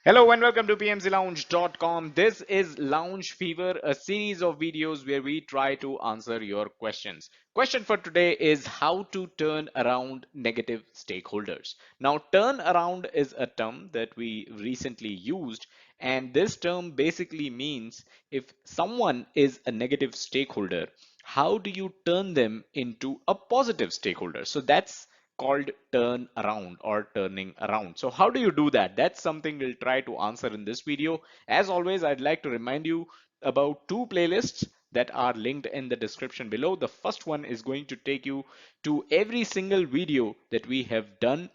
Hello and welcome to pmclounge.com. This is Lounge Fever, a series of videos where we try to answer your questions. Question for today is how to turn around negative stakeholders. Now, turn around is a term that we recently used, and this term basically means if someone is a negative stakeholder, how do you turn them into a positive stakeholder? So that's called turn around or turning around. So how do you do that? That's something we'll try to answer in this video. As always, I'd like to remind you about two playlists that are linked in the description below. The first one is going to take you to every single video that we have done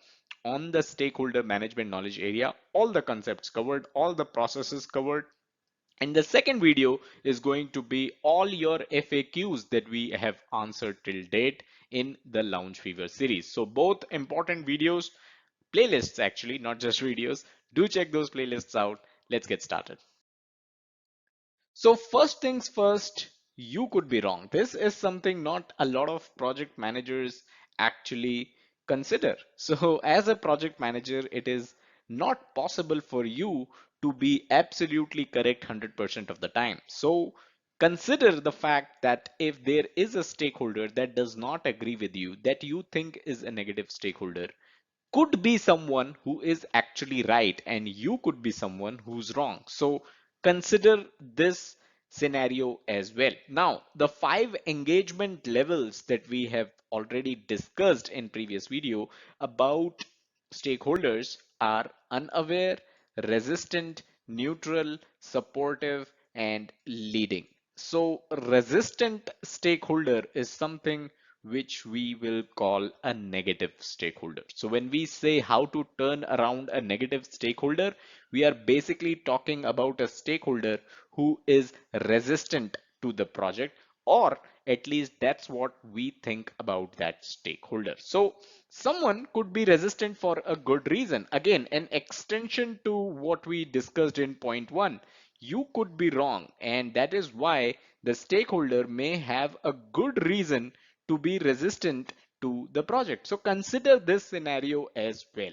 on the stakeholder management knowledge area, all the concepts covered, all the processes covered, and the second video is going to be all your FAQs that we have answered till date in the Lounge Fever series. So both important videos, playlists actually, not just videos. Do check those playlists out. Let's get started. So first things first, you could be wrong. This is something not a lot of project managers actually consider. So as a project manager, it is not possible for you to be absolutely correct 100% of the time. So consider the fact that if there is a stakeholder that does not agree with you, that you think is a negative stakeholder, could be someone who is actually right and you could be someone who's wrong. So consider this scenario as well. Now, the 5 engagement levels that we have already discussed in previous video about stakeholders are unaware, resistant, neutral, supportive, and leading. So resistant stakeholder is something which we will call a negative stakeholder. So when we say how to turn around a negative stakeholder, we are basically talking about a stakeholder who is resistant to the project, or at least that's what we think about that stakeholder. So someone could be resistant for a good reason. Again, an extension to what we discussed in point one. You could be wrong, and that is why the stakeholder may have a good reason to be resistant to the project. So consider this scenario as well.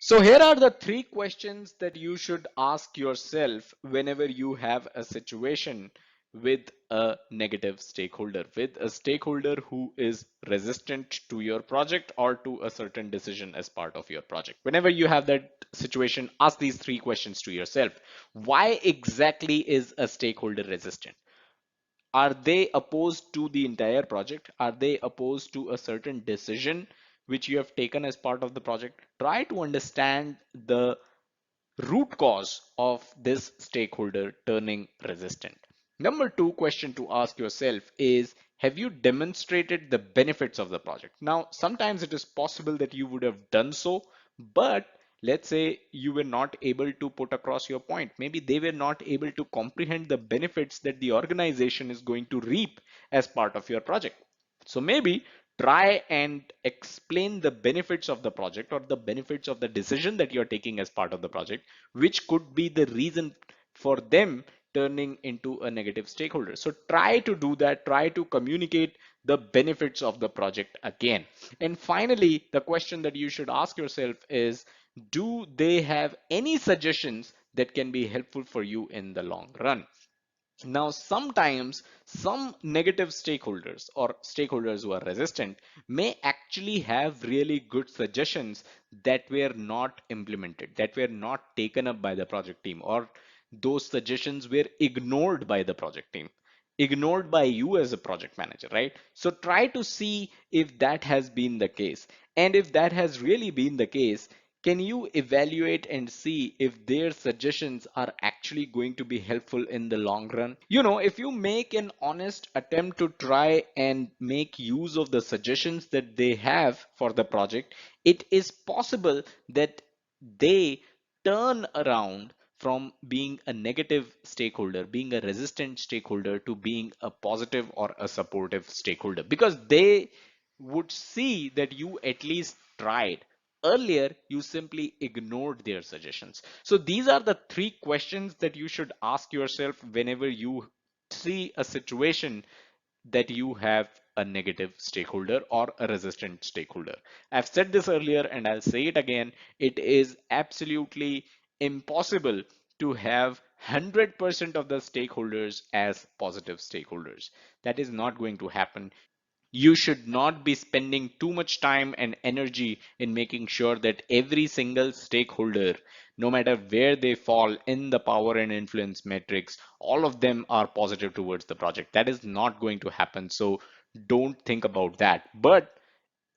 So here are the 3 questions that you should ask yourself whenever you have a situation with a negative stakeholder, with a stakeholder who is resistant to your project or to a certain decision as part of your project. Whenever you have that situation, ask these 3 questions to yourself. Why exactly is a stakeholder resistant? Are they opposed to the entire project? Are they opposed to a certain decision which you have taken as part of the project? Try to understand the root cause of this stakeholder turning resistant. Number 2 question to ask yourself is, have you demonstrated the benefits of the project? Now, sometimes it is possible that you would have done so, but let's say you were not able to put across your point. Maybe they were not able to comprehend the benefits that the organization is going to reap as part of your project. So maybe try and explain the benefits of the project or the benefits of the decision that you're taking as part of the project, which could be the reason for them turning into a negative stakeholder. So try to do that, try to communicate the benefits of the project again. And finally, the question that you should ask yourself is, do they have any suggestions that can be helpful for you in the long run? Now, sometimes some negative stakeholders or stakeholders who are resistant may actually have really good suggestions that were not implemented, that were not taken up by the project team, or those suggestions were ignored by the project team, ignored by you as a project manager, right? So try to see if that has been the case. And if that has really been the case, can you evaluate and see if their suggestions are actually going to be helpful in the long run? You know, if you make an honest attempt to try and make use of the suggestions that they have for the project, it is possible that they turn around from being a negative stakeholder, being a resistant stakeholder, to being a positive or a supportive stakeholder, because they would see that you at least tried. Earlier, you simply ignored their suggestions. So these are the 3 questions that you should ask yourself whenever you see a situation that you have a negative stakeholder or a resistant stakeholder. I've said this earlier and I'll say it again. It is absolutely impossible to have 100% of the stakeholders as positive stakeholders. That is not going to happen. You should not be spending too much time and energy in making sure that every single stakeholder, no matter where they fall in the power and influence matrix, all of them are positive towards the project. That is not going to happen. So don't think about that. But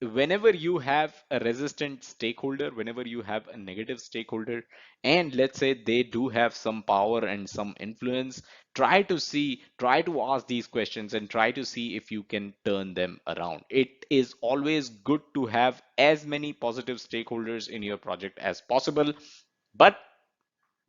whenever you have a resistant stakeholder, whenever you have a negative stakeholder, and let's say they do have some power and some influence, try to ask these questions and try to see if you can turn them around. It is always good to have as many positive stakeholders in your project as possible, but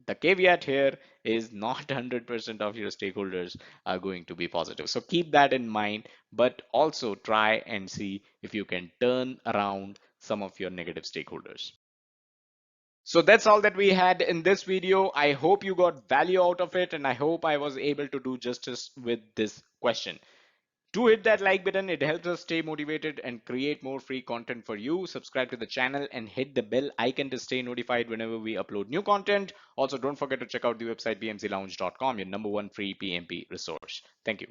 the caveat here is not 100% of your stakeholders are going to be positive. So keep that in mind, but also try and see if you can turn around some of your negative stakeholders. So that's all that we had in this video. I hope you got value out of it, and I hope I was able to do justice with this question. Do hit that like button. It helps us stay motivated and create more free content for you. Subscribe to the channel and hit the bell icon to stay notified whenever we upload new content. Also, don't forget to check out the website pmclounge.com, your number one free PMP resource. Thank you.